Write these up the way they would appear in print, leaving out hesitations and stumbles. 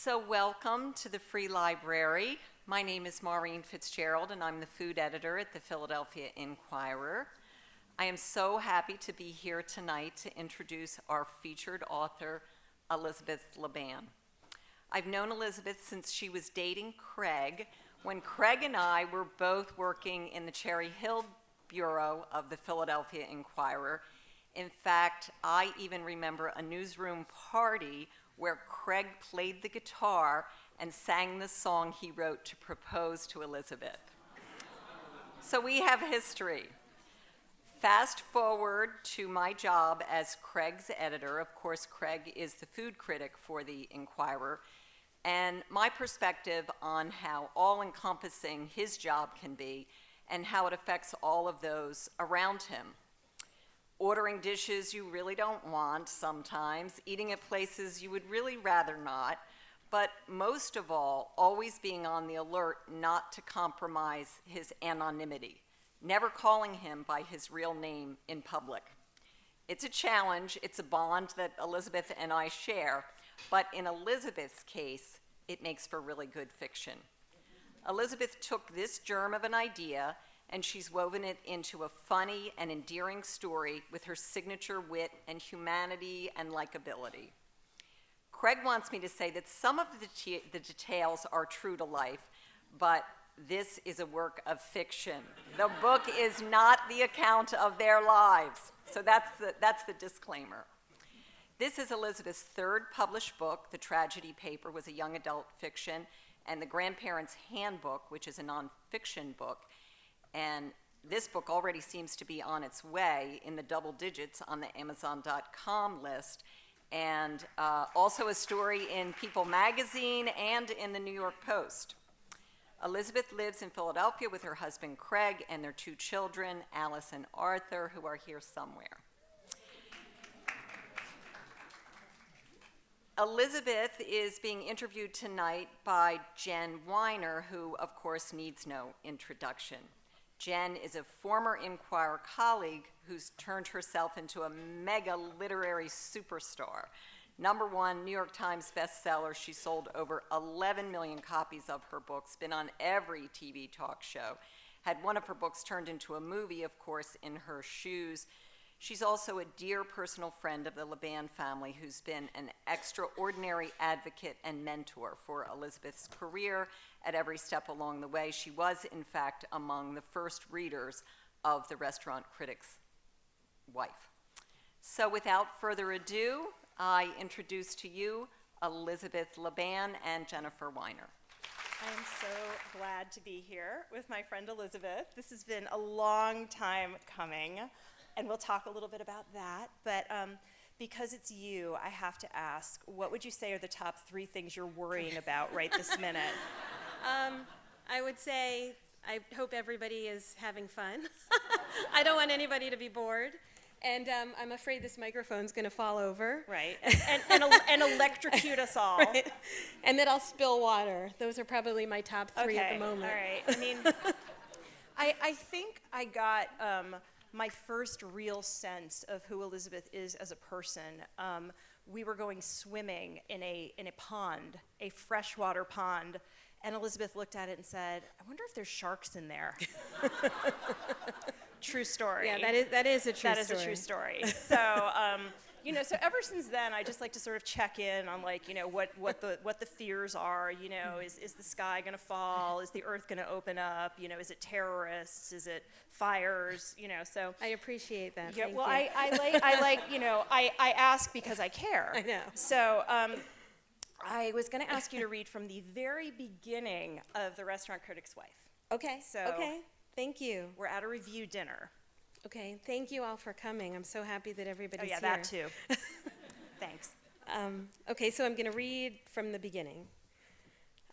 So welcome to the Free Library. My name is Maureen Fitzgerald and I'm the food editor at the Philadelphia Inquirer. I am so happy to be here tonight to introduce our featured author, Elizabeth LaBan. I've known Elizabeth since she was dating Craig, when Craig and I were both working in the Cherry Hill Bureau of the Philadelphia Inquirer. In fact, I even remember a newsroom party where Craig played the guitar and sang the song he wrote to propose to Elizabeth. So we have history. Fast forward to my job as Craig's editor. Of course, Craig is the food critic for the Inquirer, and my perspective on how all-encompassing his job can be and how it affects all of those around him. Ordering dishes you really don't want sometimes, eating at places you would really rather not, but most of all, always being on the alert not to compromise his anonymity, never calling him by his real name in public. It's a challenge, it's a bond that Elizabeth and I share, but in Elizabeth's case, it makes for really good fiction. Elizabeth took this germ of an idea and she's woven it into a funny and endearing story with her signature wit and humanity and likability. Craig wants me to say that some of the details are true to life, but this is a work of fiction. The book is not the account of their lives. So that's the disclaimer. This is Elizabeth's third published book. The Tragedy Paper was a young adult fiction, and The Grandparents' Handbook, which is a nonfiction book. And this book already seems to be on its way in the double digits on the Amazon.com list, and also a story in People magazine and in the New York Post. Elizabeth lives in Philadelphia with her husband Craig and their two children, Alice and Arthur, who are here somewhere. Elizabeth is being interviewed tonight by Jennifer Weiner, who of course needs no introduction. Jenn is a former Inquirer colleague who's turned herself into a mega literary superstar. #1 New York Times bestseller. She sold over 11 million copies of her books, been on every TV talk show, had one of her books turned into a movie, of course, In Her Shoes. She's also a dear personal friend of the LaBan family who's been an extraordinary advocate and mentor for Elizabeth's career at every step along the way. She was, in fact, among the first readers of the restaurant critic's wife. So without further ado, I introduce to you Elizabeth LaBan and Jennifer Weiner. I am so glad to be here with my friend Elizabeth. This has been a long time coming, and we'll talk a little bit about that. But because it's you, I have to ask, what would you say are the top 3 things you're worrying about right this minute? I would say I hope everybody is having fun. I don't want anybody to be bored. And I'm afraid this microphone's going to fall over. Right, and electrocute us all. Right. And that I'll spill water. Those are probably my top 3 at the moment. All right. I mean, I think I got my first real sense of who Elizabeth is as a person. We were going swimming in a pond, a freshwater pond, and Elizabeth looked at it and said, "I wonder if there's sharks in there." True story. Yeah, that is a true story. That is a true story. So, so ever since then, I just like to sort of check in on, like, what the fears are. Is the sky going to fall? Is the earth going to open up? Is it terrorists? Is it fires? So I appreciate that. Yeah. Thank Well, you. I ask because I care. I know. So. I was going to ask you to read from the very beginning of The Restaurant Critic's Wife. Okay. Thank you. We're at a review dinner. Okay. Thank you all for coming. I'm so happy that everybody's here. Oh, yeah, that too. Thanks. Okay, so I'm going to read from the beginning.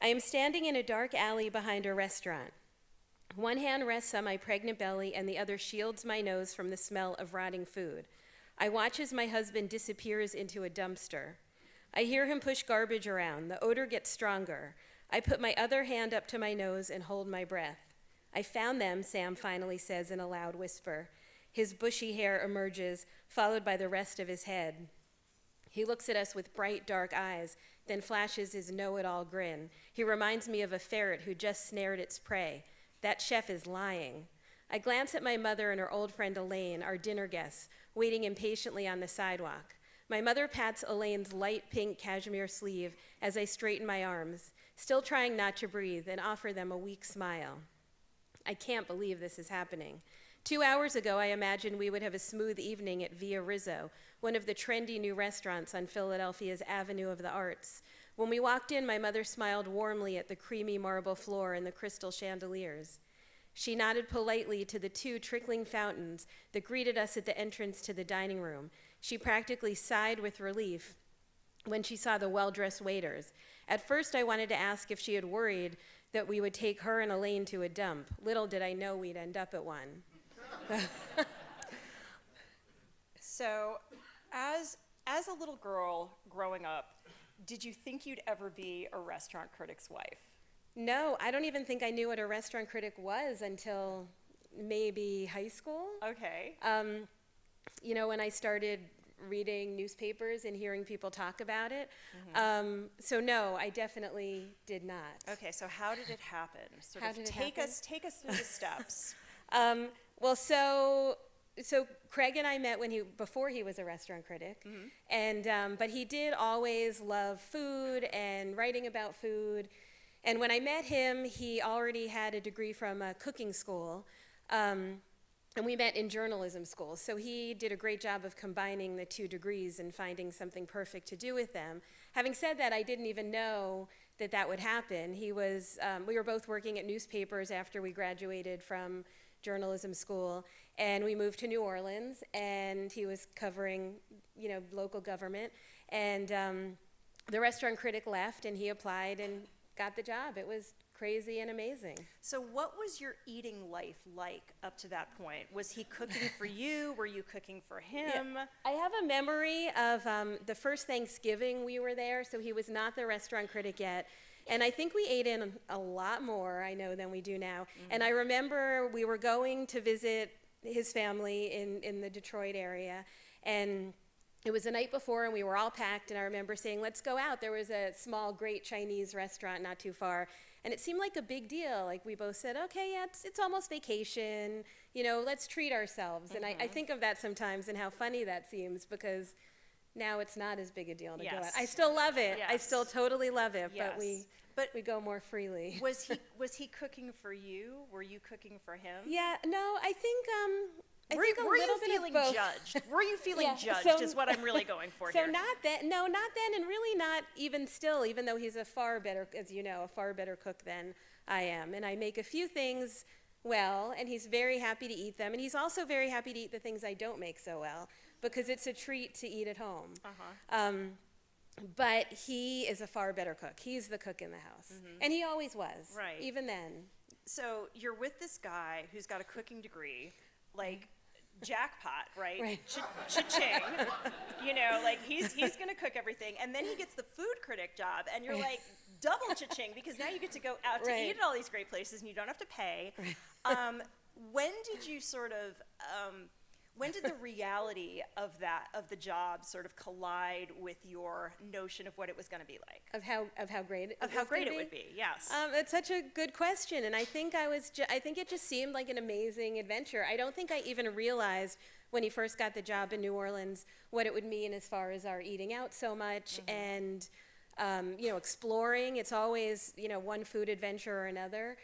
I am standing in a dark alley behind a restaurant. One hand rests on my pregnant belly, and the other shields my nose from the smell of rotting food. I watch as my husband disappears into a dumpster. I hear him push garbage around. The odor gets stronger. I put my other hand up to my nose and hold my breath. I found them, Sam finally says in a loud whisper. His bushy hair emerges, followed by the rest of his head. He looks at us with bright, dark eyes, then flashes his know-it-all grin. He reminds me of a ferret who just snared its prey. That chef is lying. I glance at my mother and her old friend Elaine, our dinner guests, waiting impatiently on the sidewalk. My mother pats Elaine's light pink cashmere sleeve as I straighten my arms, still trying not to breathe, and offer them a weak smile. I can't believe this is happening. 2 hours ago, I imagined we would have a smooth evening at Via Rizzo, one of the trendy new restaurants on Philadelphia's Avenue of the Arts. When we walked in, my mother smiled warmly at the creamy marble floor and the crystal chandeliers. She nodded politely to the 2 trickling fountains that greeted us at the entrance to the dining room. She practically sighed with relief when she saw the well-dressed waiters. At first, I wanted to ask if she had worried that we would take her and Elaine to a dump. Little did I know we'd end up at one. So, as a little girl growing up, did you think you'd ever be a restaurant critic's wife? No, I don't even think I knew what a restaurant critic was until maybe high school. Okay. You know, when I started reading newspapers and hearing people talk about it. So no, I definitely did not. Okay, so how did it happen? How did it happen? Take us through the steps. Well, so Craig and I met before he was a restaurant critic, and but he did always love food and writing about food. And when I met him, he already had a degree from a cooking school, and we met in journalism school. So he did a great job of combining the 2 degrees and finding something perfect to do with them. Having said that, I didn't even know that would happen. We were both working at newspapers after we graduated from journalism school, and we moved to New Orleans, and he was covering, local government, and the restaurant critic left, and he applied and got the job. It was crazy and amazing. So what was your eating life like up to that point? Was he cooking for you? Were you cooking for him? Yeah. I have a memory of the first Thanksgiving we were there, so he was not the restaurant critic yet. And I think we ate in a lot more, I know, than we do now. And I remember we were going to visit his family in the Detroit area, and it was the night before, and we were all packed, and I remember saying, let's go out. There was a small, great Chinese restaurant not too far, and it seemed like a big deal. Like, we both said, okay, yeah, it's almost vacation, let's treat ourselves. And I think of that sometimes and how funny that seems, because now it's not as big a deal to go out. I still love it. Yes. I still totally love it, Yes. but we go more freely. Was he cooking for you? Were you cooking for him? Yeah, no, I think Were a you little bit feeling of both. judged? Were you feeling Yeah, judged is what I'm really going for So here. not then, and really not even still, even though he's a far better cook than I am. And I make a few things well, and he's very happy to eat them. And he's also very happy to eat the things I don't make so well, because it's a treat to eat at home. But he is a far better cook. He's the cook in the house. And he always was, Right. even then. So you're with this guy who's got a cooking degree, like jackpot, right? Right. Cha-ching. He's going to cook everything. And then he gets the food critic job, and you're like, double cha-ching, because now you get to go out to eat at all these great places, and you don't have to pay. When did you when did the reality of the job sort of collide with your notion of what it was going to be like? Of how great it would be, yes. It's such a good question, and I think I think it just seemed like an amazing adventure. I don't think I even realized when he first got the job in New Orleans what it would mean as far as our eating out so much and exploring. It's always one food adventure or another,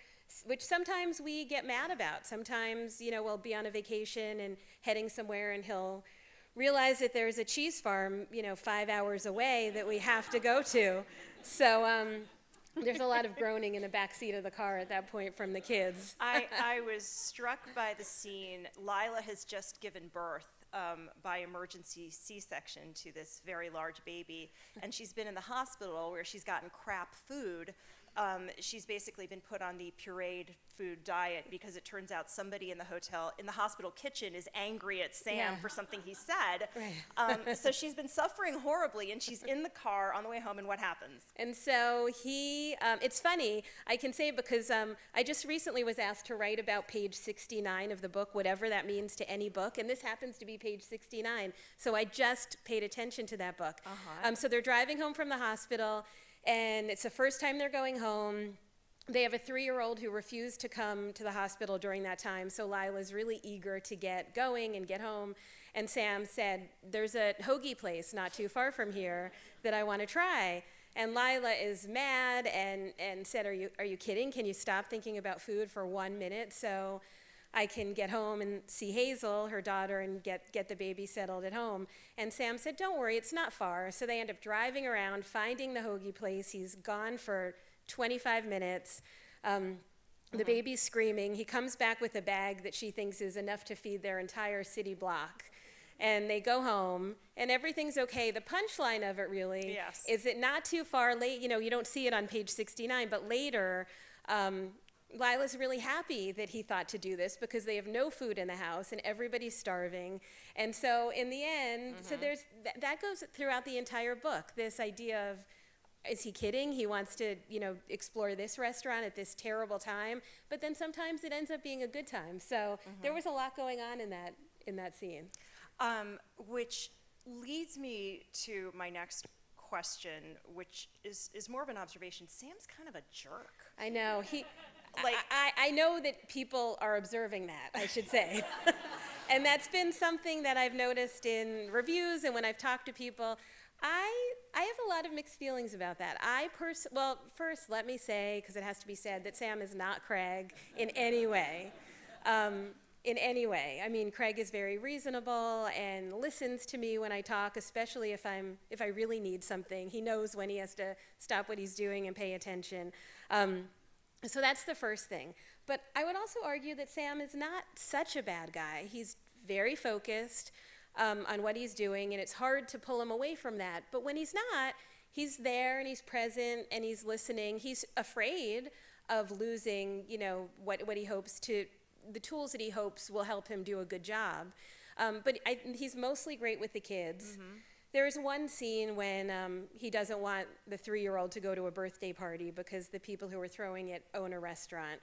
which sometimes we get mad about. Sometimes, we'll be on a vacation and heading somewhere, and he'll realize that there's a cheese farm, 5 hours away that we have to go to. So there's a lot of groaning in the back seat of the car at that point from the kids. I was struck by the scene. Lila has just given birth by emergency C-section to this very large baby, and she's been in the hospital where she's gotten crap food she's basically been put on the pureed food diet because it turns out somebody in the hospital kitchen is angry at Sam for something he said. Right. So she's been suffering horribly, and she's in the car on the way home, and what happens? And so it's funny, I can say because I just recently was asked to write about page 69 of the book, whatever that means to any book, and this happens to be page 69, so I just paid attention to that book. So they're driving home from the hospital, and it's the first time they're going home. They have a 3-year-old who refused to come to the hospital during that time, so Lila's really eager to get going and get home. And Sam said, there's a hoagie place not too far from here that I want to try. And Lila is mad and said, are you kidding? Can you stop thinking about food for 1 minute so I can get home and see Hazel, her daughter, and get the baby settled at home? And Sam said, don't worry, it's not far. So they end up driving around, finding the hoagie place. He's gone for 25 minutes. The baby's screaming. He comes back with a bag that she thinks is enough to feed their entire city block. And they go home, and everything's okay. The punchline of it really is that not too far late, you don't see it on page 69, but later, Lila's really happy that he thought to do this because they have no food in the house and everybody's starving. And so in the end, so there's that goes throughout the entire book, this idea of, is he kidding? He wants to, explore this restaurant at this terrible time, but then sometimes it ends up being a good time. So there was a lot going on in that scene. Which leads me to my next question, which is more of an observation. Sam's kind of a jerk. I know. I know that people are observing that, I should say. And that's been something that I've noticed in reviews and when I've talked to people. I have a lot of mixed feelings about that. Well, first, let me say, because it has to be said, that Sam is not Craig in any way. I mean, Craig is very reasonable and listens to me when I talk, especially if I really need something. He knows when he has to stop what he's doing and pay attention. So that's the first thing. But I would also argue that Sam is not such a bad guy. He's very focused on what he's doing, and it's hard to pull him away from that. But when he's not, he's there and he's present and he's listening. He's afraid of losing, what he hopes to, the tools that he hopes will help him do a good job. But he's mostly great with the kids. There's one scene when he doesn't want the 3-year-old to go to a birthday party because the people who are throwing it own a restaurant.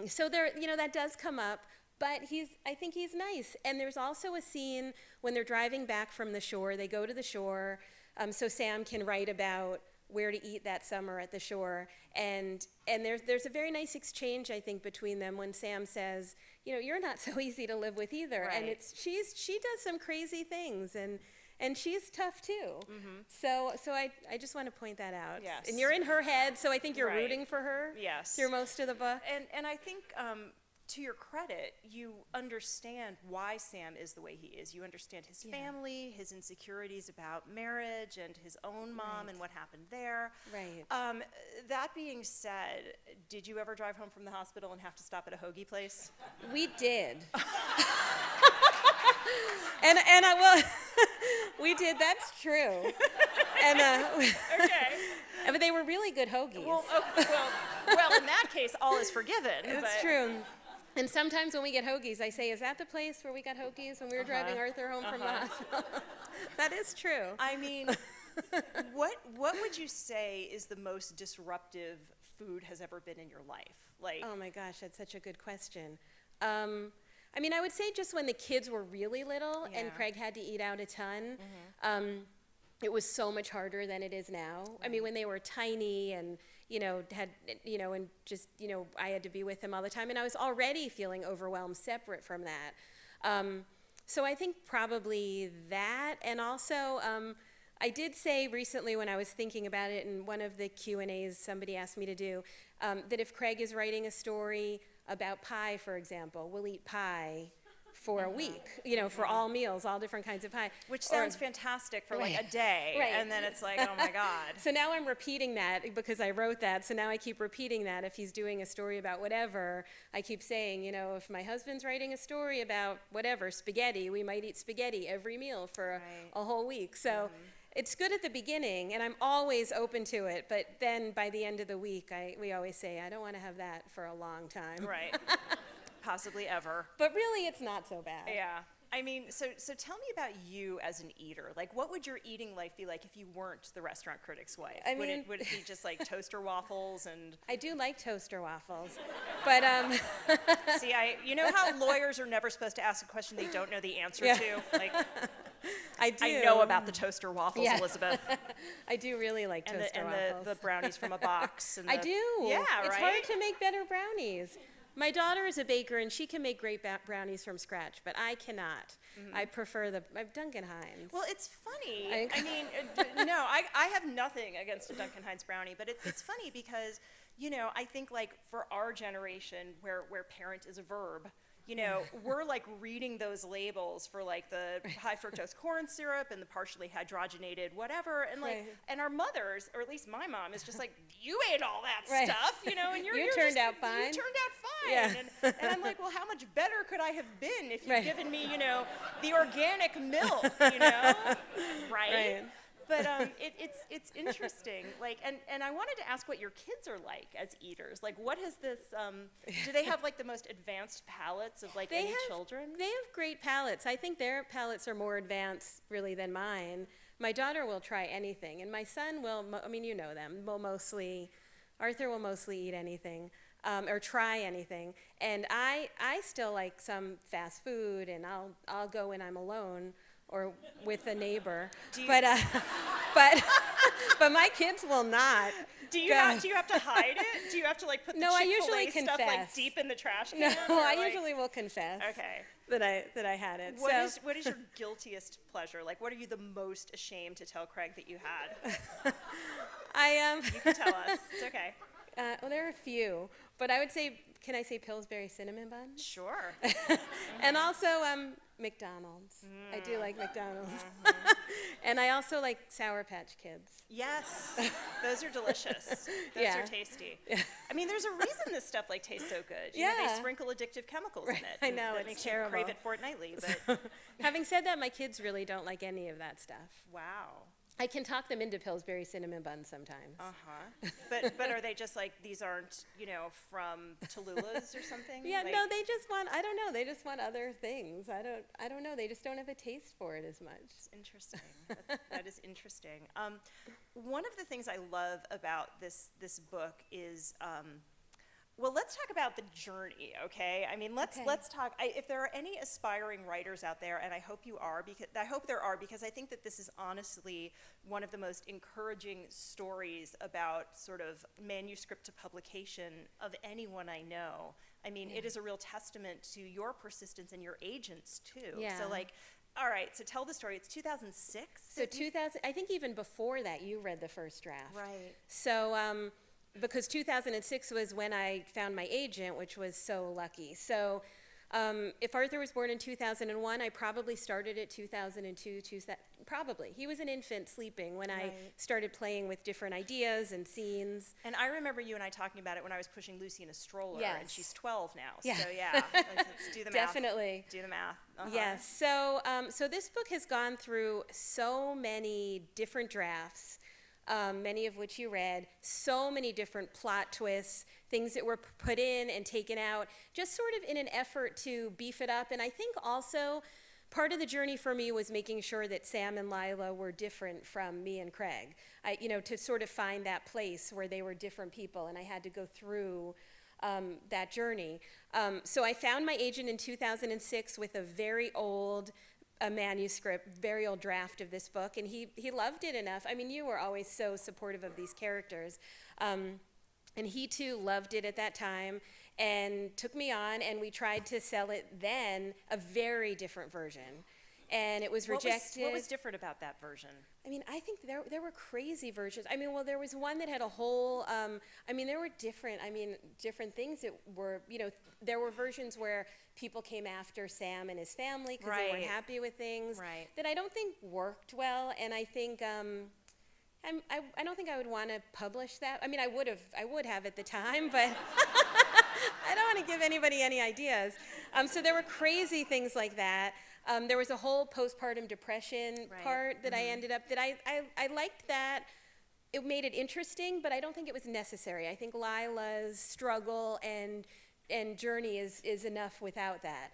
So there, that does come up. But I think he's nice. And there's also a scene when they're driving back from the shore. They go to the shore so Sam can write about where to eat that summer at the shore. And there's a very nice exchange, I think, between them when Sam says, you're not so easy to live with either. Right. And she does some crazy things, and she's tough too. So I just want to point that out. Yes. And you're in her head, so I think you're rooting for her through most of the book. And I think, to your credit, you understand why Sam is the way he is. You understand his family, his insecurities about marriage, and his own mom and what happened there. Right. That being said, did you ever drive home from the hospital and have to stop at a hoagie place? We did. We did. That's true. And okay. But they were really good hoagies. Well, in that case, all is forgiven. It's true. And sometimes when we get hoagies, I say, is that the place where we got hoagies when we were driving Arthur home from the hospital? That is true. I mean, what would you say is the most disruptive food has ever been in your life? Oh my gosh, that's such a good question. I mean, I would say just when the kids were really little and Craig had to eat out a ton, it was so much harder than it is now. I mean, when they were tiny and I had to be with him all the time, and I was already feeling overwhelmed separate from that. So I think probably that, and also I did say recently when I was thinking about it in one of the Q&As somebody asked me to do, that if Craig is writing a story about pie, for example, we'll eat pie for a week, for all meals, all different kinds of pie. Which sounds fantastic for like a day, and then it's like, oh my God. So now I'm repeating that because I wrote that, so now I keep repeating that. If he's doing a story about whatever, I keep saying, if my husband's writing a story about whatever, spaghetti, we might eat spaghetti every meal for a whole week. So it's good at the beginning, and I'm always open to it, but then by the end of the week, we always say, I don't want to have that for a long time. Right. Possibly ever. But really, it's not so bad. Yeah. I mean, so tell me about you as an eater. Like, what would your eating life be like if you weren't the restaurant critic's wife? Would it be just like toaster waffles and? I do like toaster waffles, but See, you know how lawyers are never supposed to ask a question they don't know the answer to? Like, I do. I know about the toaster waffles, Yeah. Elizabeth. I do really like toaster waffles. The brownies from a box. And I do. Yeah, It's right? hard to make better brownies. My daughter is a baker, and she can make great brownies from scratch, but I cannot. I prefer I've Duncan Hines. Well, it's funny. I mean, no, I have nothing against a Duncan Hines brownie, but it's funny because, you know, I think like for our generation where parent is a verb, you know, we're like reading those labels for like the high fructose corn syrup and the partially hydrogenated whatever, and like, and our mothers, or at least my mom, is just like, you ate all that stuff, you know, and you're turned just, out fine. You turned out fine. Yeah. And I'm like, well, how much better could I have been if you'd given me, you know, the organic milk, you know, right? But it's interesting, like, and I wanted to ask what your kids are like as eaters. Like, what has this? Do they have like the most advanced palates of like any children? They have great palates. I think their palates are more advanced, really, than mine. My daughter will try anything, and my son will. I mean, you know them. Arthur will mostly eat anything. Or try anything, and I still like some fast food, and I'll go when I'm alone or with a neighbor. But my kids will not. Do you have to hide it? Do you have to like put the I Chick-fil-A usually stuff confess. like deep in the trash can? No, I usually will confess. Okay. That I had it. What is your guiltiest pleasure? Like, what are you the most ashamed to tell Craig that you had? You can tell us. It's okay. Well, there are a few, but I would say, can I say Pillsbury cinnamon buns? Sure. And also McDonald's. I do like McDonald's. And I also like Sour Patch Kids. Yes, those are delicious. Those are tasty. Yeah. I mean, there's a reason this stuff like tastes so good. You know, they sprinkle addictive chemicals in it. I know, that it's makes terrible. you crave it fortnightly. But having said that, my kids really don't like any of that stuff. Wow. I can talk them into Pillsbury cinnamon buns sometimes. But are they just like, these aren't, you know, from Tallulah's or something? Yeah, like, no, they just want, I don't know, they just want other things. I don't know, they just don't have a taste for it as much. It's interesting. That is interesting. One of the things I love about this book is, well, let's talk about the journey, okay? I mean, let's talk. If there are any aspiring writers out there, and I hope there are, because I think that this is honestly one of the most encouraging stories about sort of manuscript to publication of anyone I know. I mean, it is a real testament to your persistence and your agents too. Yeah. So like, all right, so tell the story. It's 2006. So 2000, I think even before that, you read the first draft. Right. So, because 2006 was when I found my agent, which was so lucky. So if Arthur was born in 2001, I probably started at 2002, probably. He was an infant sleeping when I started playing with different ideas and scenes. And I remember you and I talking about it when I was pushing Lucy in a stroller, and she's 12 now. Yeah. So yeah, let's do the math. Definitely. Do the math. Yes. So, so this book has gone through so many different drafts. Many of which you read, so many different plot twists, things that were put in and taken out, just sort of in an effort to beef it up. And I think also part of the journey for me was making sure that Sam and Lila were different from me and Craig, to sort of find that place where they were different people, and I had to go through that journey. So I found my agent in 2006 with a very old manuscript, very old draft of this book, and he loved it enough. I mean, you were always so supportive of these characters, and he too loved it at that time and took me on, and we tried to sell it then, a very different version. And it was rejected. What was different about that version? I mean, I think there were crazy versions. I mean, well, there was one that had a whole, there were different things that were, there were versions where people came after Sam and his family because they weren't happy with things that I don't think worked well. And I think, I don't think I would want to publish that. I mean, I would have at the time, but I don't want to give anybody any ideas. So there were crazy things like that. There was a whole postpartum depression part that I ended up, that I liked that. It made it interesting, but I don't think it was necessary. I think Lila's struggle and journey is enough without that.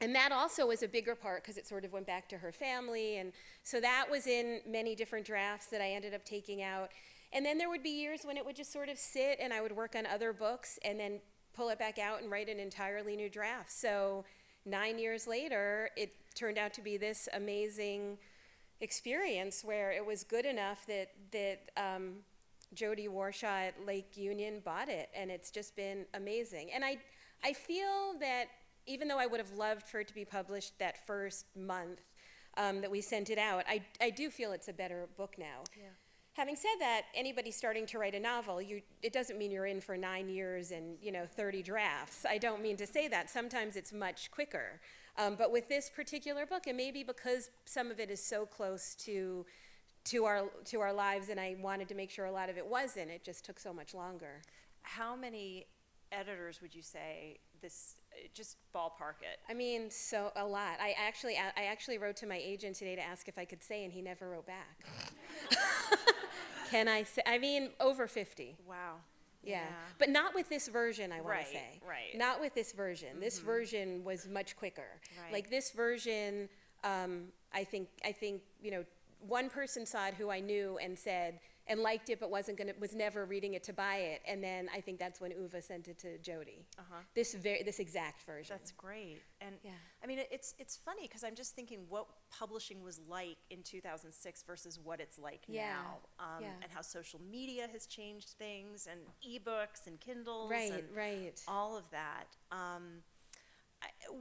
And that also was a bigger part because it sort of went back to her family. And so that was in many different drafts that I ended up taking out. And then there would be years when it would just sort of sit and I would work on other books and then pull it back out and write an entirely new draft. So 9 years later, it turned out to be this amazing experience where it was good enough that Jody Warshaw at Lake Union bought it, and it's just been amazing. And I feel that even though I would have loved for it to be published that first month that we sent it out, I do feel it's a better book now. Yeah. Having said that, anybody starting to write a novel, it doesn't mean you're in for 9 years and 30 drafts. I don't mean to say that. Sometimes it's much quicker. But with this particular book, and maybe because some of it is so close to our lives, and I wanted to make sure a lot of it wasn't, it just took so much longer. How many editors would you say this, just ballpark it? I mean, so a lot. I actually wrote to my agent today to ask if I could say, and he never wrote back. Can I say? I mean, over 50. Wow. Yeah, but not with this version, I want to say. Right. Not with this version. This version was much quicker. Right. Like this version, I think, one person saw it who I knew and said, and liked it, but was never reading it to buy it. And then I think that's when Uva sent it to Jody. This exact version. That's great. And Yeah. I mean, it's funny because I'm just thinking what publishing was like in 2006 versus what it's like Yeah. now, and how social media has changed things, and ebooks and Kindles, Right, and right. all of that.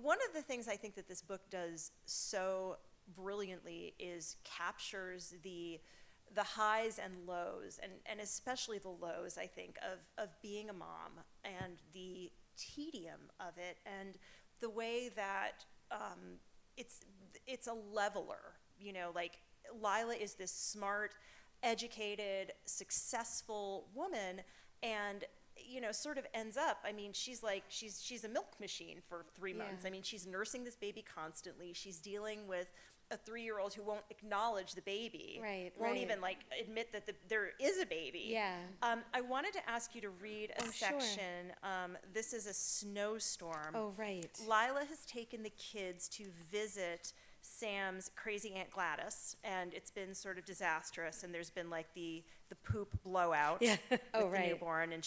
One of the things I think that this book does so brilliantly is captures the highs and lows, and especially the lows, I think, of being a mom, and the tedium of it, and the way that it's a leveler. Like Lila is this smart, educated, successful woman, and sort of ends up, I mean, she's a milk machine for 3 months. I mean, she's nursing this baby constantly. She's dealing with a 3-year-old who won't acknowledge the baby. Won't even admit that there is a baby. Yeah. I wanted to ask you to read a Sure. section. This is a snowstorm. Oh, right. Lila has taken the kids to visit Sam's crazy Aunt Gladys, and it's been sort of disastrous, and there's been like the poop blowout Yeah. with Oh, the right. newborn, and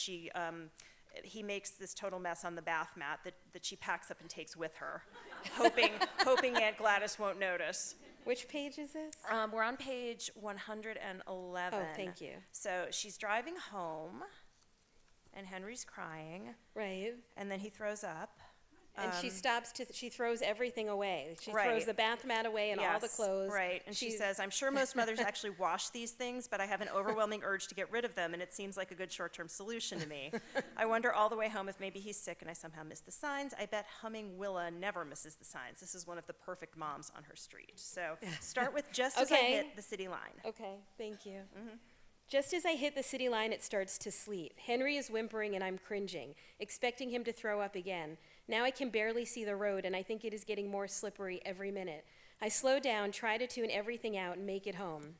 he makes this total mess on the bath mat that she packs up and takes with her, hoping Aunt Gladys won't notice. Which page is this? We're on page 111. Oh, thank you. So she's driving home, and Henry's crying, Right. and then he throws up. And she stops she throws everything away. She Right. throws the bath mat away and all the Yes, clothes. Right, and she says, I'm sure most mothers actually wash these things, but I have an overwhelming urge to get rid of them, and it seems like a good short-term solution to me. I wonder all the way home if maybe he's sick and I somehow missed the signs. I bet humming Willa never misses the signs. This is one of the perfect moms on her street. So start with just as I Okay. hit the city line. Okay, thank you. Just as I hit the city line, it starts to sleet. Henry is whimpering and I'm cringing, expecting him to throw up again. Now I can barely see the road, and I think it is getting more slippery every minute. I slow down, try to tune everything out, and make it home.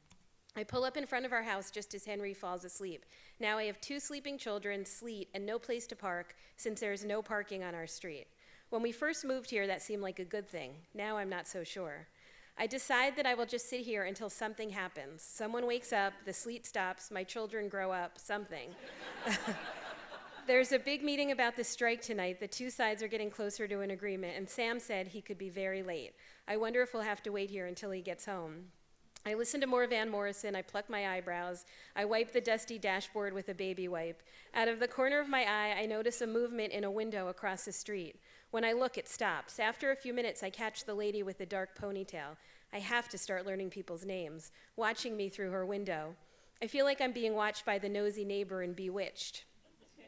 I pull up in front of our house just as Henry falls asleep. Now I have 2 sleeping children, sleet, and no place to park since there is no parking on our street. When we first moved here, that seemed like a good thing. Now I'm not so sure. I decide that I will just sit here until something happens. Someone wakes up, the sleet stops, my children grow up, something. There's a big meeting about the strike tonight. The 2 sides are getting closer to an agreement, and Sam said he could be very late. I wonder if we'll have to wait here until he gets home. I listen to more Van Morrison. I pluck my eyebrows. I wipe the dusty dashboard with a baby wipe. Out of the corner of my eye, I notice a movement in a window across the street. When I look, it stops. After a few minutes, I catch the lady with the dark ponytail. I have to start learning people's names, watching me through her window. I feel like I'm being watched by the nosy neighbor in Bewitched.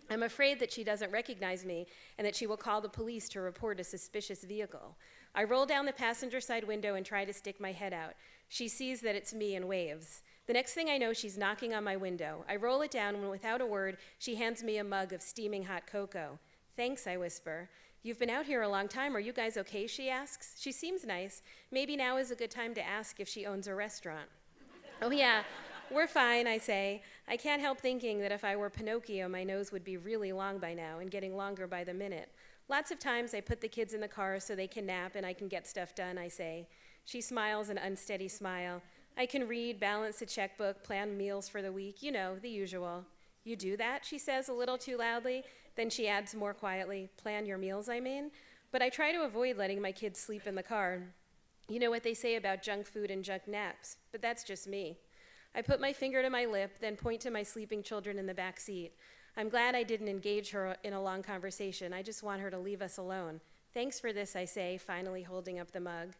I'm afraid that she doesn't recognize me and that she will call the police to report a suspicious vehicle. I roll down the passenger side window and try to stick my head out. She sees that it's me and waves. The next thing I know, she's knocking on my window. I roll it down when, without a word, she hands me a mug of steaming hot cocoa. Thanks, I whisper. "You've been out here a long time. Are you guys okay?" she asks. She seems nice. Maybe now is a good time to ask if she owns a restaurant. "Oh yeah, we're fine," I say. I can't help thinking that if I were Pinocchio, my nose would be really long by now and getting longer by the minute. Lots of times I put the kids in the car so they can nap and I can get stuff done, I say. She smiles an unsteady smile. "I can read, balance a checkbook, plan meals for the week, you know, the usual." "You do that?" she says a little too loudly. Then she adds more quietly, "Plan your meals, I mean?" But I try to avoid letting my kids sleep in the car. You know what they say about junk food and junk naps, but that's just me. I put my finger to my lip, then point to my sleeping children in the back seat. I'm glad I didn't engage her in a long conversation. I just want her to leave us alone. "Thanks for this," I say, finally holding up the mug.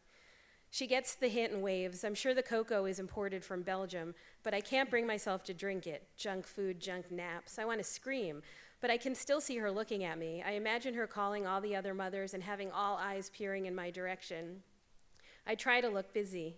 She gets the hint and waves. I'm sure the cocoa is imported from Belgium, but I can't bring myself to drink it. Junk food, junk naps. I want to scream, but I can still see her looking at me. I imagine her calling all the other mothers and having all eyes peering in my direction. I try to look busy.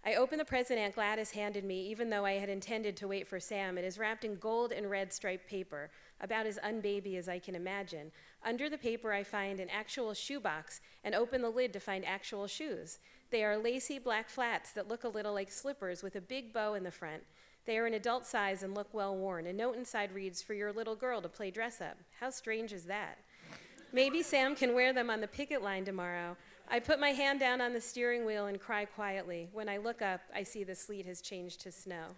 I open the present Aunt Gladys handed me, even though I had intended to wait for Sam. It is wrapped in gold and red striped paper, about as unbaby as I can imagine. Under the paper, I find an actual shoebox and open the lid to find actual shoes. They are lacy black flats that look a little like slippers with a big bow in the front. They are an adult size and look well worn. A note inside reads, "For your little girl to play dress up." How strange is that? Maybe Sam can wear them on the picket line tomorrow. I put my hand down on the steering wheel and cry quietly. When I look up, I see the sleet has changed to snow.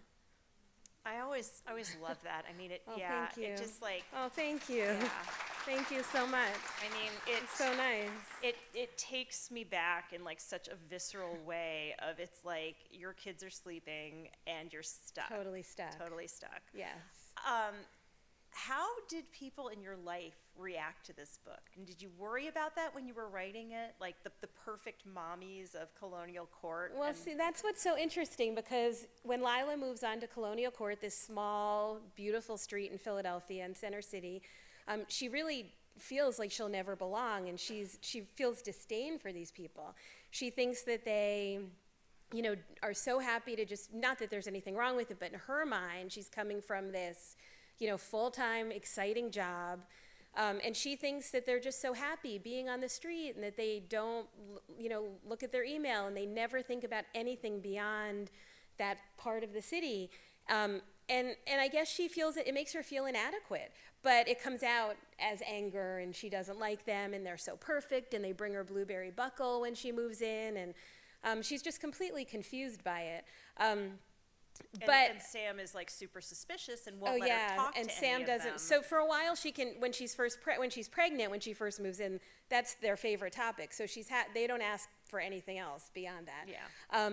I always love that. I mean, Oh, thank you. it just like, Oh, thank you. yeah. Thank you so much. I mean, It's so nice. it takes me back in like such a visceral way of it's like your kids are sleeping and you're stuck. Totally stuck. Totally stuck. Yes. How did people in your life react to this book? And did you worry about that when you were writing it? Like the perfect mommies of Colonial Court? Well, see, that's what's so interesting, because when Lila moves on to Colonial Court, this small, beautiful street in Philadelphia in Center City, she really feels like she'll never belong, and she feels disdain for these people. She thinks that they, you know, are so happy to just, not that there's anything wrong with it, but in her mind, she's coming from this, you know, full-time, exciting job. And she thinks that they're just so happy being on the street and that they don't, you know, look at their email and they never think about anything beyond that part of the city. And I guess she feels it makes her feel inadequate, but it comes out as anger, and she doesn't like them, and they're so perfect, and they bring her blueberry buckle when she moves in, and she's just completely confused by it. And Sam is like super suspicious and won't let her talk and to Sam any of doesn't. them. So for a while, she can, when she's pregnant, when she first moves in, that's their favorite topic. So they don't ask for anything else beyond that. Yeah.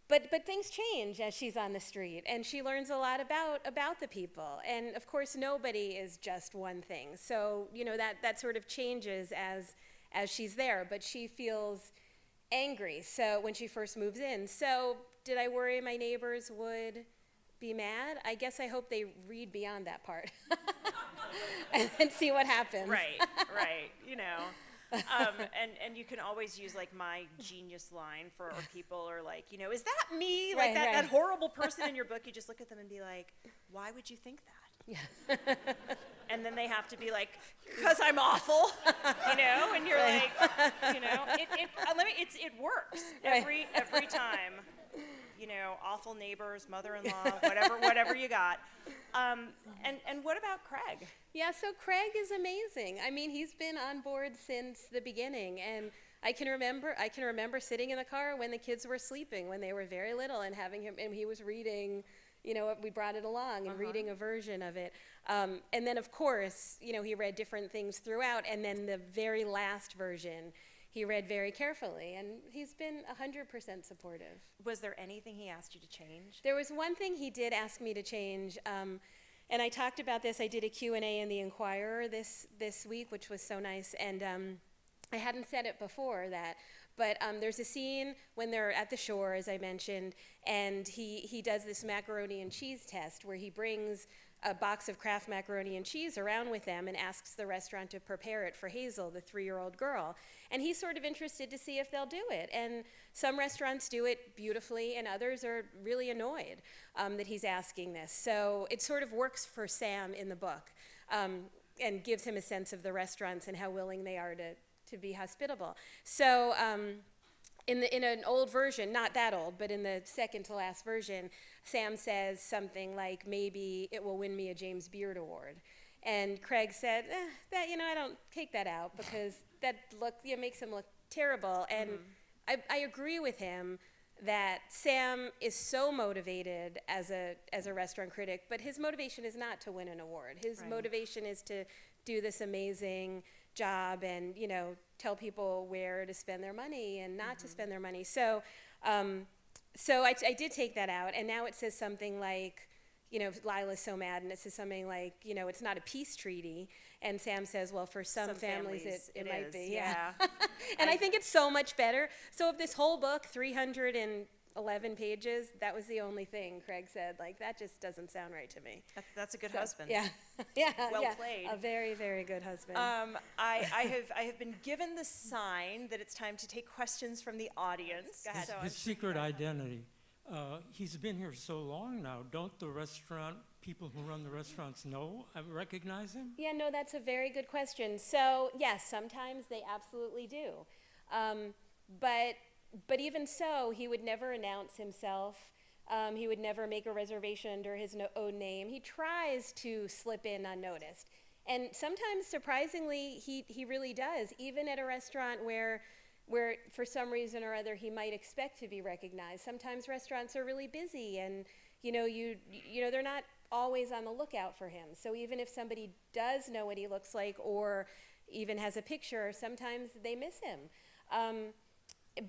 But things change as she's on the street, and she learns a lot about the people. And of course, nobody is just one thing. So you know that sort of changes as she's there. But she feels angry. So when she first moves in, so. Did I worry my neighbors would be mad? I guess I hope they read beyond that part and see what happens. Right. You know, and you can always use like my genius line for or people are like, you know, is that me? Like that horrible person in your book. You just look at them and be like, why would you think that? Yeah. And then they have to be like, because I'm awful, you know. And you're like, you know, it works every time. You know, awful neighbors, mother-in-law, whatever you got. And what about Craig? Yeah, so Craig is amazing. I mean, he's been on board since the beginning, and I can remember sitting in the car when the kids were sleeping, when they were very little, and having him, and he was reading, you know, we brought it along and reading a version of it. And then, of course, you know, he read different things throughout, and then the very last version, he read very carefully, and he's been 100% supportive. Was there anything he asked you to change? There was one thing he did ask me to change, and I talked about this. I did a Q&A in the Inquirer this week, which was so nice, and I hadn't said it before that, but there's a scene when they're at the shore, as I mentioned, and he does this macaroni and cheese test where he brings a box of Kraft macaroni and cheese around with them and asks the restaurant to prepare it for Hazel, the 3-year-old girl. And he's sort of interested to see if they'll do it. And some restaurants do it beautifully, and others are really annoyed that he's asking this. So it sort of works for Sam in the book. gives him a sense of the restaurants and how willing they are to be hospitable. So in an old version, not that old, but in the second to last version, Sam says something like, maybe it will win me a James Beard Award. And Craig said, that, I don't take that out because that makes him look terrible. And I agree with him that Sam is so motivated as a restaurant critic, but his motivation is not to win an award. His motivation is to do this amazing job and, tell people where to spend their money and not to spend their money. So I did take that out, and now it says something like, Lila's so mad, and it says something like, it's not a peace treaty. And Sam says, well, for some families it might be. Yeah. And I think it's so much better. So of this whole book, 311 pages, that was the only thing Craig said. Like, that just doesn't sound right to me. That's a good husband. Yeah. Well played. A very, very good husband. I have been given the sign that it's time to take questions from the audience. Go ahead. His secret identity. He's been here so long now. Don't the people who run the restaurants know? Recognize him? Yeah, no, that's a very good question. So, yes, sometimes they absolutely do. But even so, he would never announce himself. He would never make a reservation under his own name. He tries to slip in unnoticed. And sometimes, surprisingly, he really does, even at a restaurant where for some reason or other he might expect to be recognized. Sometimes restaurants are really busy, and they're not always on the lookout for him. So even if somebody does know what he looks like or even has a picture, sometimes they miss him.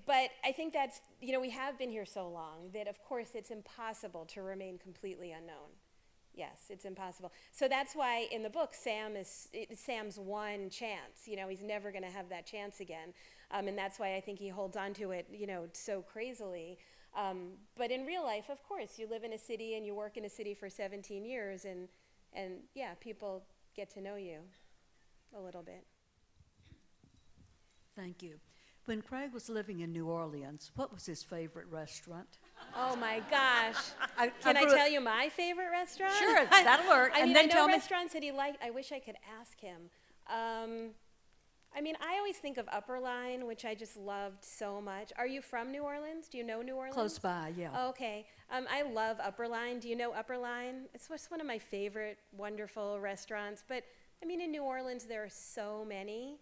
But I think that's, we have been here so long that, of course, it's impossible to remain completely unknown. Yes, it's impossible. So that's why in the book, Sam's one chance. He's never going to have that chance again. And that's why I think he holds on to it, so crazily. But in real life, of course, you live in a city and you work in a city for 17 years, and yeah, people get to know you a little bit. Thank you. When Craig was living in New Orleans, what was his favorite restaurant? Oh my gosh! Can I tell you my favorite restaurant? Sure, that'll work. I And mean, then I know tell me. restaurants that he liked. I wish I could ask him. I always think of Upper Line, which I just loved so much. Are you from New Orleans? Do you know New Orleans? Close by, yeah. Oh, okay. I love Upper Line. Do you know Upper Line? It's just one of my favorite, wonderful restaurants. But, in New Orleans, there are so many.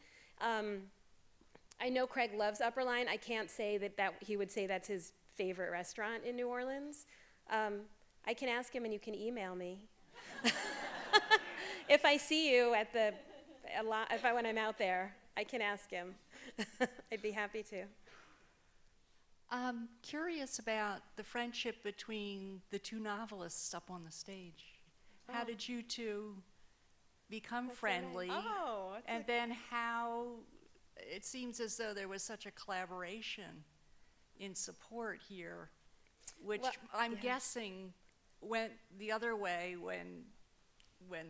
I know Craig loves Upper Line. I can't say that he would say that's his favorite restaurant in New Orleans. I can ask him, and you can email me. If I see you when I'm out there, I can ask him. I'd be happy to. I'm curious about the friendship between the two novelists up on the stage. How did you two become friendly? And then how it seems as though there was such a collaboration in support here, which I'm guessing went the other way when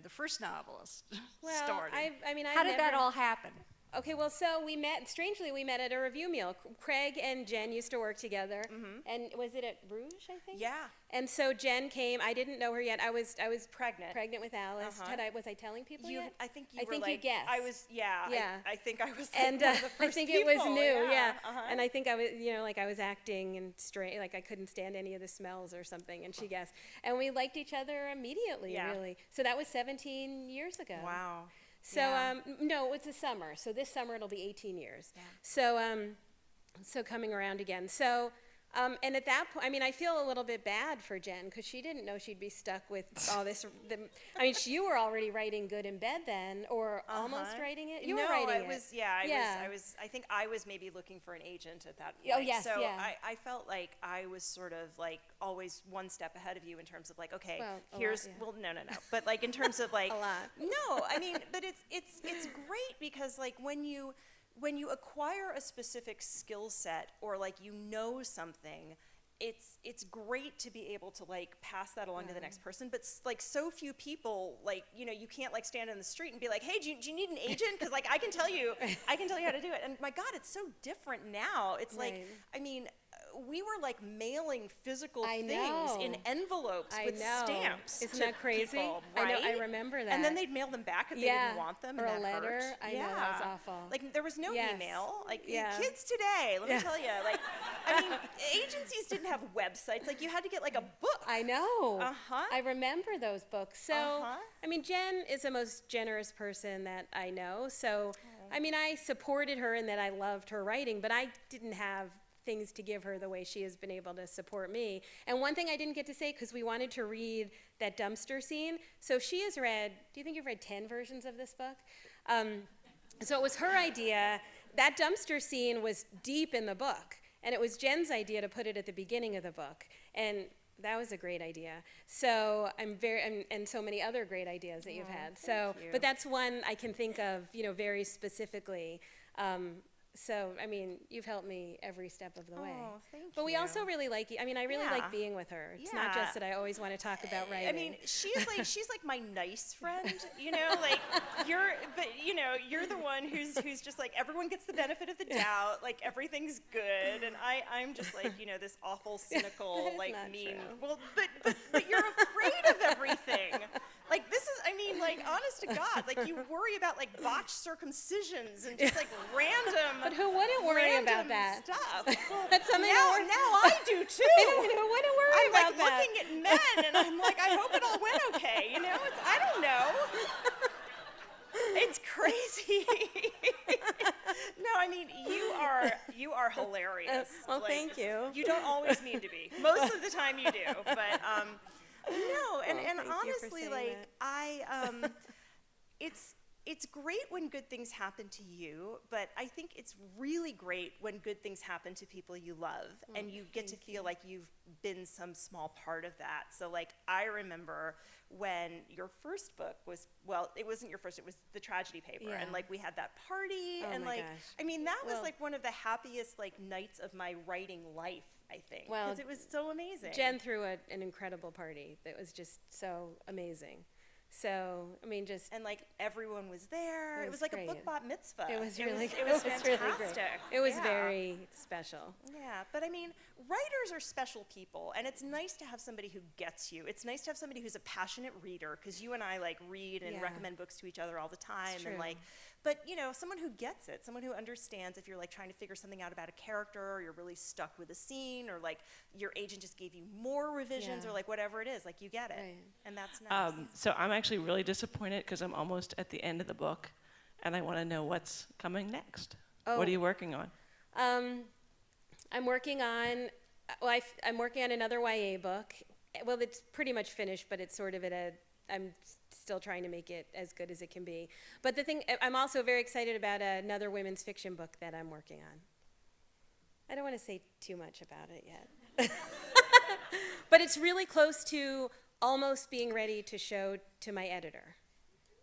the first novelist started. How did that all happen? Okay, well, so we met at a review meal. Craig and Jenn used to work together, and was it at Rouge, I think? Yeah. And so Jenn came. I didn't know her yet. I was Pregnant. Pregnant with Alice. Was I telling people yet? I think you I were think like, you guessed. I was, yeah. Yeah. I think I was And one of the I first think people. it was new, yeah. Uh-huh. And I think I was, I was acting and straight, like I couldn't stand any of the smells or something, and she guessed. And we liked each other immediately, really. So that was 17 years ago. Wow. So, Yeah. no, it's a summer. So this summer it'll be 18 years. Yeah. So coming around again. So, and at that point, I feel a little bit bad for Jenn because she didn't know she'd be stuck with all this. You were already writing Good in Bed then, or almost writing it. You were writing it. I think I was maybe looking for an agent at that point. Oh, yes, so yeah. I felt like I was sort of like always one step ahead of you in terms of like, okay, Well, here's, a lot, yeah. no, but like in terms of like, A lot. No, but it's great because like when you acquire a specific skill set or like something, it's great to be able to like pass that along to the next person. But like so few people like you can't like stand in the street and be like, hey, do you need an agent? Because like I can tell you how to do it. And my God, it's so different now. It's like we were like mailing physical I things know. in envelopes I with know. stamps. Isn't to that crazy? people, I know. right? I remember that. And then they'd mail them back if they Yeah, didn't want them. or and a that letter. hurt. I know, that was awful. Like there was no Yes. email. Like Yeah. kids today, let me Yeah. tell you. Like, I mean, agencies didn't have websites. Like you had to get like a book. I know. Uh-huh. I remember those books. So, Uh-huh. I mean, Jen is the most generous person that I know. So, I mean, I supported her in that I loved her writing, but I didn't have things to give her the way she has been able to support me. And one thing I didn't get to say, because we wanted to read that dumpster scene. So she has read, do you think you've read 10 versions of this book? So it was her idea. That dumpster scene was deep in the book. And it was Jen's idea to put it at the beginning of the book. And that was a great idea. So and so many other great ideas that you've had. So, you. but that's one I can think of, very specifically. So, I mean, you've helped me every step of the way. Oh, thank But we you. also really like you. I mean, I really Yeah. like being with her. It's not Yeah. just that I always want to talk about writing. I mean, she's like my nice friend, like you're the one who's just like everyone gets the benefit of the doubt, like everything's good, and I'm just like this awful, cynical, That is like not mean. true. Well, but you're afraid of everything. Like this is, I mean, like honest to God, like you worry about like botched circumcisions and just like random. But who wouldn't worry about random that? Stuff. That's something now I do too. who wouldn't worry I'm about like that? looking at men, and I'm like, I hope it all went okay. I don't know. It's crazy. No, I mean, you are hilarious. Well, Like, thank you. You don't always mean to be. Most of the time you do, but no. And Well, thank you for honestly, saying like that. it's great when good things happen to you, but I think it's really great when good things happen to people you love, and you get to feel like you've been some small part of that. So, like, I remember when your first book was, well, it wasn't your first, it was the tragedy paper, Yeah. and like we had that party, Oh and my like, gosh. I mean, that was Well- like one of the happiest like nights of my writing life, I think, Well, because it was so amazing. Jen threw an incredible party that was just so amazing. So, I mean, just and like everyone was there. It It was was like great. a book bat mitzvah. it was It really, was really great. fantastic. It was Yeah. very special. Yeah, but I mean, writers are special people, and it's nice to have somebody who gets you. It's nice to have somebody who's a passionate reader, because you and I like read and Yeah. recommend books to each other all the time, true. and like, but someone who gets it, someone who understands if you're like trying to figure something out about a character, or you're really stuck with a scene, or like your agent just gave you more revisions, Yeah. or like whatever it is, like you get it, Right. and that's nice. So I'm actually really disappointed because I'm almost at the end of the book, and I want to know what's coming next. Oh. What are you working on? I'm working on, I'm working on another YA book. Well, it's pretty much finished, but it's sort of I'm still trying to make it as good as it can be. But the thing, I'm also very excited about another women's fiction book that I'm working on. I don't want to say too much about it yet. But it's really close to almost being ready to show to my editor.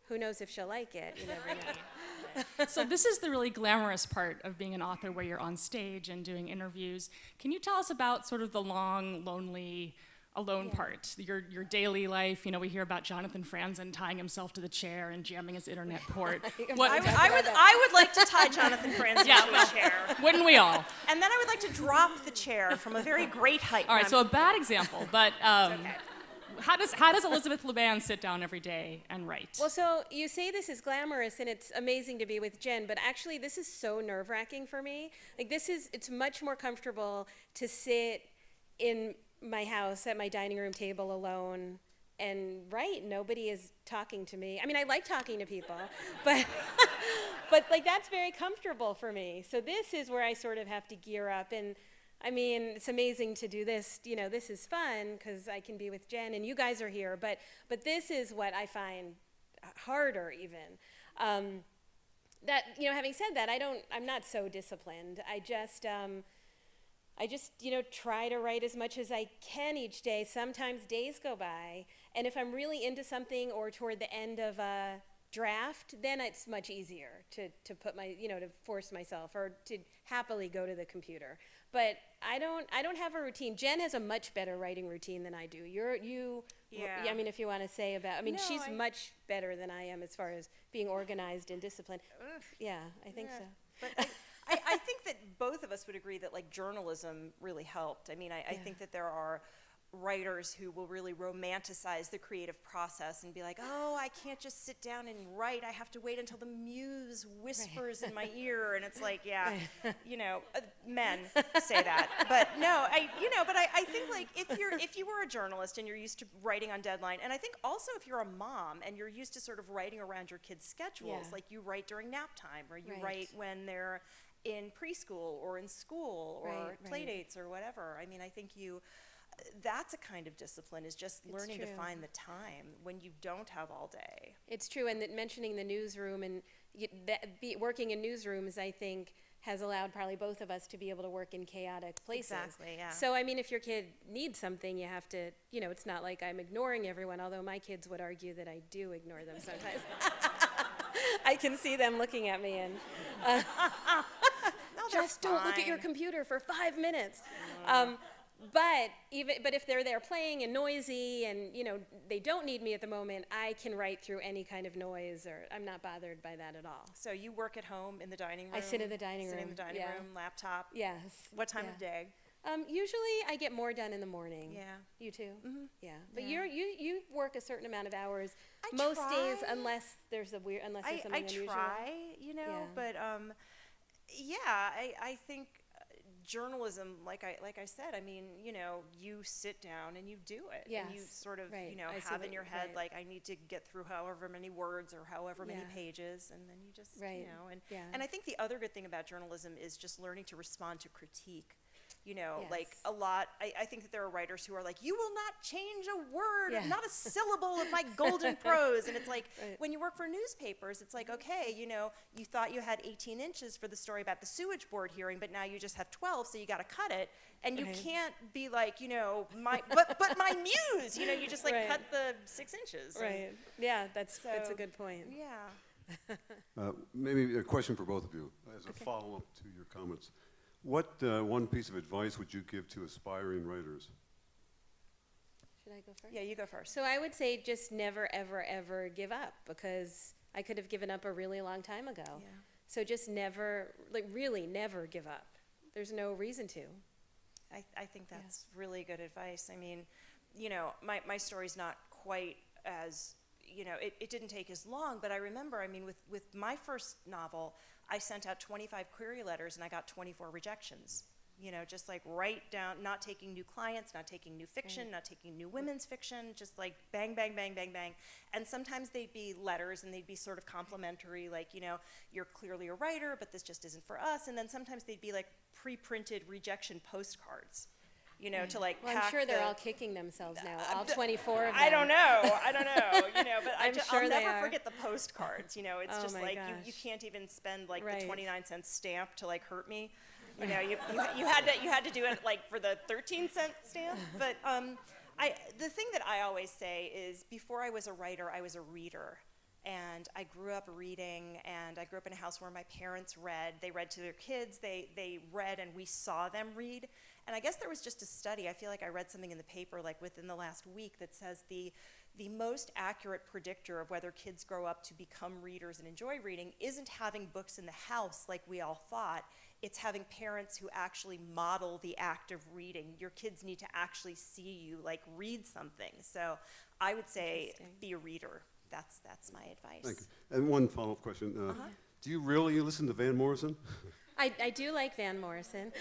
Who knows if she'll like it? You never know. So this is the really glamorous part of being an author, where you're on stage and doing interviews. Can you tell us about sort of the long, lonely, alone part, your daily life? We hear about Jonathan Franzen tying himself to the chair and jamming his internet port. I would like to tie Jonathan Franzen to a chair. Wouldn't we all? And then I would like to drop the chair from a very great height. All right, And so a bad example, but okay. how does Elizabeth LaBan sit down every day and write? Well, so you say this is glamorous and it's amazing to be with Jen, but actually this is so nerve-wracking for me. Like it's much more comfortable to sit in my house at my dining room table alone and write. Nobody is talking to me. I mean, I like talking to people, but but like that's very comfortable for me. So this is where I sort of have to gear up, and I mean, it's amazing to do this. This is fun because I can be with Jen and you guys are here, but this is what I find harder even. Having said that, I'm not so disciplined. I just try to write as much as I can each day. Sometimes days go by, and if I'm really into something or toward the end of a draft, then it's much easier to put to force myself or to happily go to the computer. But I don't have a routine. Jen has a much better writing routine than I do. Yeah. I mean, if you want to say about, No, she's much better than I am as far as being organized and disciplined. Yeah, I think so. But I I think that both of us would agree that like journalism really helped. I mean, I think that there are writers who will really romanticize the creative process and be like, oh, I can't just sit down and write. I have to wait until the muse whispers in my ear. And it's like, men say that. But no, I think like if you were a journalist and you're used to writing on deadline, and I think also if you're a mom and you're used to sort of writing around your kids' schedules, like you write during nap time or you write when they're in preschool or in school or play dates or whatever. I mean, I think that's a kind of discipline, is just learning to find the time when you don't have all day. It's true, and that mentioning the newsroom and working in newsrooms, I think, has allowed probably both of us to be able to work in chaotic places. Exactly, yeah. So, I mean, if your kid needs something, you have to, it's not like I'm ignoring everyone, although my kids would argue that I do ignore them sometimes. I can see them looking at me and, just don't look at your computer for 5 minutes. But if they're there playing and noisy and they don't need me at the moment, I can write through any kind of noise, or I'm not bothered by that at all. So you work at home in the dining room? I sit in the dining room. Sit in the dining room, laptop. Yes. What time of day? Usually I get more done in the morning. Yeah. You too? Mm-hmm. Yeah. But you work a certain amount of hours most days, unless there's something unusual. I try, but I think journalism, like I said, I mean, you sit down and you do it. Yes. And you sort of, I have in your head, like, I need to get through however many words or however many pages, and then you just, and I think the other good thing about journalism is just learning to respond to critique. Like a lot, I think that there are writers who are like, you will not change a word, not a syllable of my golden prose. And it's like, when you work for newspapers, it's like, okay, you thought you had 18 inches for the story about the sewage board hearing, but now you just have 12, so you got to cut it. And you can't be like, but my muse, you just like cut the 6 inches. Right. Yeah, that's a good point. Yeah. Maybe a question for both of you as a follow-up to your comments. What one piece of advice would you give to aspiring writers? Should I go first? Yeah, you go first. So I would say just never, ever, ever give up, because I could have given up a really long time ago. Yeah. So just never, really never give up. There's no reason to. I think that's really good advice. I mean, my story's not quite as, it didn't take as long, but I remember, with my first novel, I sent out 25 query letters and I got 24 rejections. Just like right down, not taking new clients, not taking new fiction, not taking new women's fiction, just like bang, bang, bang, bang, bang. And sometimes they'd be letters and they'd be sort of complimentary, like, you're clearly a writer, but this just isn't for us. And then sometimes they'd be like pre-printed rejection postcards. To like well, pack I'm sure they're all kicking themselves now, all 24 of them. I don't know, but I'll never forget the postcards, it's just like, you can't even spend like the 29-cent stamp to like hurt me. You had to do it like for the 13-cent stamp. But the thing that I always say is, before I was a writer, I was a reader. And I grew up reading, and I grew up in a house where my parents read. They read to their kids, they read, and we saw them read. And I guess there was just a study, I feel like I read something in the paper like within the last week that says the most accurate predictor of whether kids grow up to become readers and enjoy reading isn't having books in the house like we all thought. It's having parents who actually model the act of reading. Your kids need to actually see you like read something. So I would say be a reader. That's my advice. Thank you. And one follow-up question. Do you really listen to Van Morrison? I do like Van Morrison.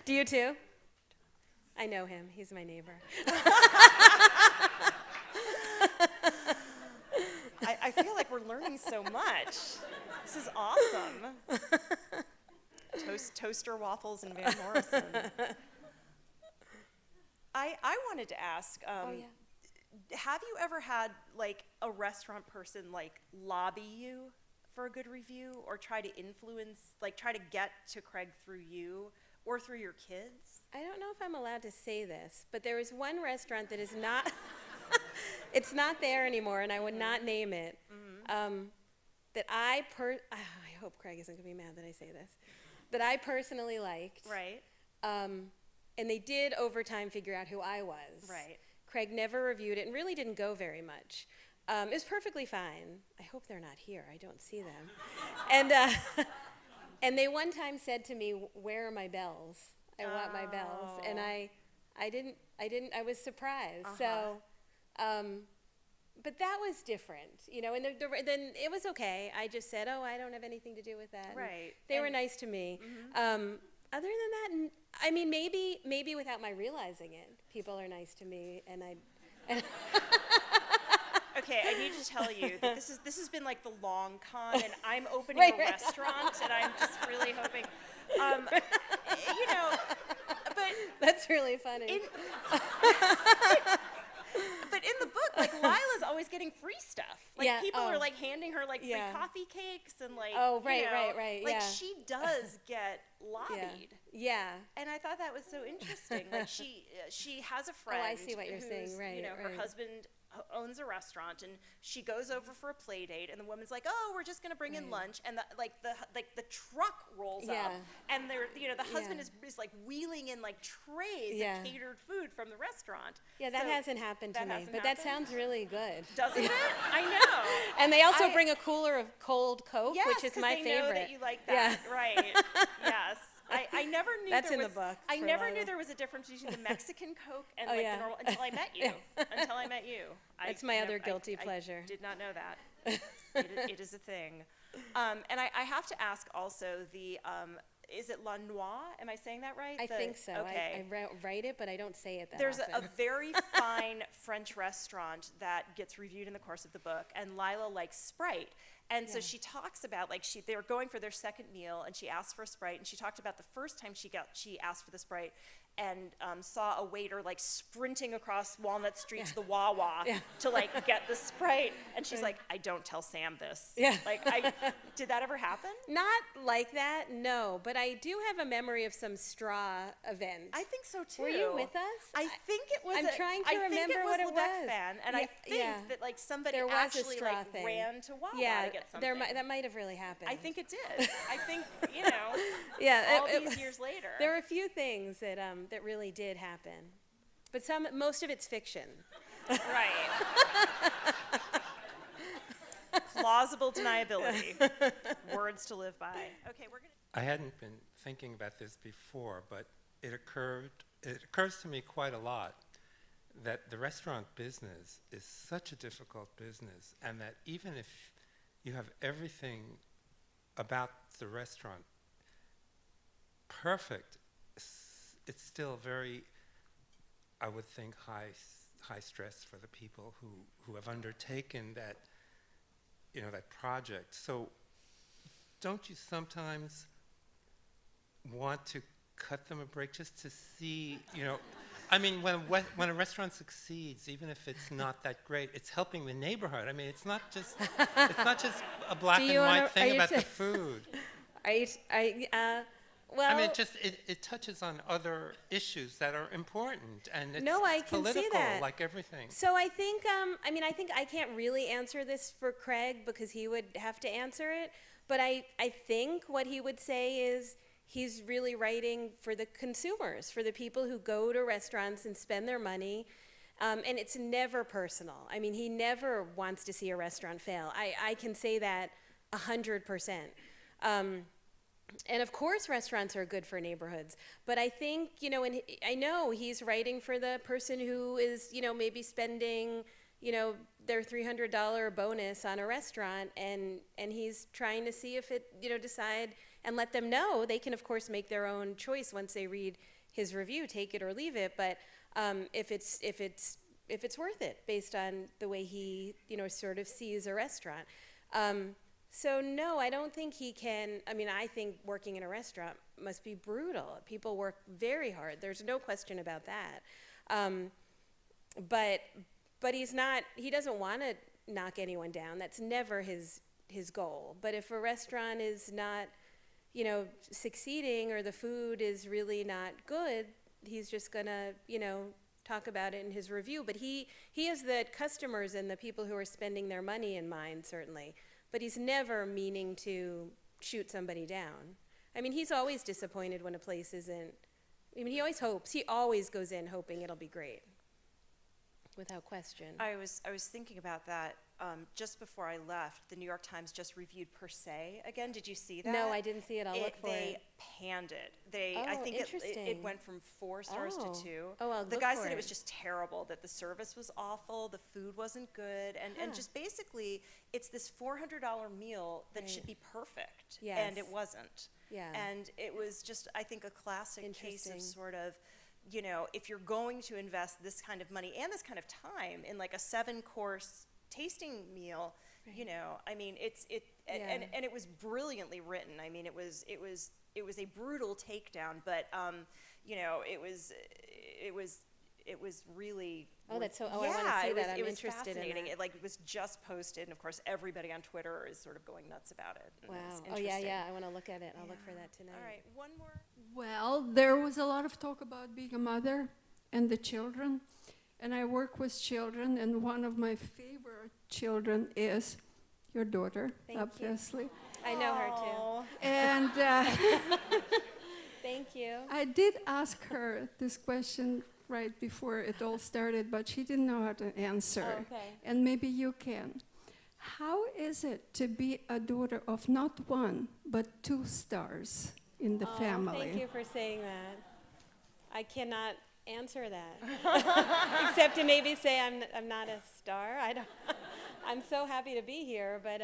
Do you too? I know him. He's my neighbor. I feel like we're learning so much. This is awesome. Toaster waffles and Van Morrison. I wanted to ask, have you ever had like a restaurant person like lobby you for a good review, or try to influence, like try to get to Craig through you or through your kids? I don't know if I'm allowed to say this, but there is one restaurant that is not, it's not there anymore, and I would not name it, that I hope Craig isn't going to be mad that I say this, that I personally liked. Right. And they did over time figure out who I was. Right. Craig never reviewed it and really didn't go very much. It was perfectly fine. I hope they're not here. I don't see them. And they one time said to me, "Where are my bells? I want my bells." And I was surprised. So, but that was different, and then it was okay. I just said, "Oh, I don't have anything to do with that." Right. They were nice to me. Other than that, I mean, maybe without my realizing it, people are nice to me, and Okay, I need to tell you that this has been like the long con, and I'm opening a restaurant, and I'm just really hoping, but that's really funny. But in the book, like Lila's always getting free stuff. Like people are like handing her like free coffee cakes and like right. Like she does get lobbied. Yeah. And I thought that was so interesting. Like she has a friend. Oh, I see what you're saying. Right. Her husband owns a restaurant, and she goes over for a play date, and the woman's like, "Oh, we're just gonna bring in lunch," and the truck rolls up, and the husband is like wheeling in like trays of catered food from the restaurant. Yeah, that hasn't happened to me, but that sounds really good. Doesn't it? I know. And they also bring a cooler of cold Coke, yes, which is my they favorite. Know that you like that, right? Yes. I never knew that's in the book. I never knew there was a difference between the Mexican Coke and the normal until I met you. Until I met you. That's my other guilty pleasure. I did not know that. It is a thing. And I have to ask also is it La Noix? Am I saying that right? I think so. Okay. I write it, but I don't say it that There's often. a very fine French restaurant that gets reviewed in the course of the book, and Lila likes Sprite. And so she talks about they were going for their second meal, and she asked for a Sprite, and she talked about the first time she asked for the Sprite, and saw a waiter like sprinting across Walnut Street to the Wawa to like get the Sprite, and she's like, "I don't tell Sam this." Yeah. Like, did that ever happen? Not like that, no. But I do have a memory of some straw event. I think so too. Were you with us? I think it was. I'm trying to remember what it was. Fan, and I think that like somebody there was actually a straw like thing. ran to Wawa to get something. That might have really happened. I think it did. I think all these years later. There are a few things that that really did happen, but most of it's fiction. Right. Plausible deniability. Words to live by. Okay, we're gonna. I hadn't been thinking about this before, but it occurs to me quite a lot that the restaurant business is such a difficult business, and that even if you have everything about the restaurant perfect, it's still very, I would think, high stress for the people who have undertaken that, that project. So don't you sometimes want to cut them a break just to see, I mean, when a restaurant succeeds, even if it's not that great, it's helping the neighborhood. I mean, it's not just a black and white thing about the food. Well, I mean, it touches on other issues that are important, and it's I can political, see that. like everything. So I think, I think I can't really answer this for Craig because he would have to answer it. But I think what he would say is he's really writing for the consumers, for the people who go to restaurants and spend their money. And it's never personal. I mean, he never wants to see a restaurant fail. I can say that 100%. And of course, restaurants are good for neighborhoods. But I think, and I know he's writing for the person who is, maybe spending, their $300 bonus on a restaurant, and he's trying to see if it, decide and let them know. They can, of course, make their own choice once they read his review, take it or leave it. But if it's worth it based on the way he, sort of sees a restaurant. So no, I don't think he can. I mean, I think working in a restaurant must be brutal. People work very hard. There's no question about that. But he's not. He doesn't want to knock anyone down. That's never his goal. But if a restaurant is not, succeeding, or the food is really not good, he's just gonna, talk about it in his review. But he has the customers and the people who are spending their money in mind, certainly. But he's never meaning to shoot somebody down. I mean, he's always disappointed when a place isn't. I mean, he always hopes. He always goes in hoping it'll be great. without question. I was thinking about that just before I left. The New York Times just reviewed Per Se again. Did you see that? No, I didn't see it. I'll look for They it. panned it. I Oh, think it interesting. went from 4 stars Oh. to 2. Oh, I'll the look guy for said it it. was just terrible, that the service was awful, the food wasn't good, and just basically it's this $400 meal that should be perfect, and Yes. it wasn't. Yeah. And it was just, I think, a classic case of Interesting. sort of, you know, if you're going to invest this kind of money and this kind of time in like a 7-course tasting meal, you know, I mean, and it was brilliantly written. I mean, it was a brutal takedown, but you know, it was really. Oh, that's so. Oh, yeah, I want to see it was, that. I'm it was interested in fascinating. that. It was just posted, and of course, everybody on Twitter is sort of going nuts about it. And Wow. it's Oh, yeah, interesting. yeah. I want to look at it. I'll look for that tonight. All right, one more. Well, there was a lot of talk about being a mother and the children. And I work with children, and one of my favorite children is your daughter, Thank you. obviously. I know her too. And Thank you. I did ask her this question right before it all started, but she didn't know how to answer. Oh, okay. And maybe you can. How is it to be a daughter of not 1, but 2 stars in the family? Thank you for saying that. I cannot answer that, except to maybe say I'm not a star. I don't. I'm so happy to be here, but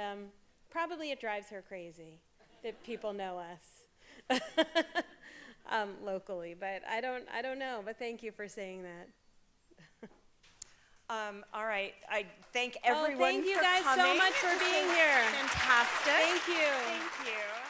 probably it drives her crazy that people know us locally. But I don't know. But thank you for saying that. All right, I thank everyone thank you for guys so coming. much for This being was here. Fantastic. Thank you. Thank you.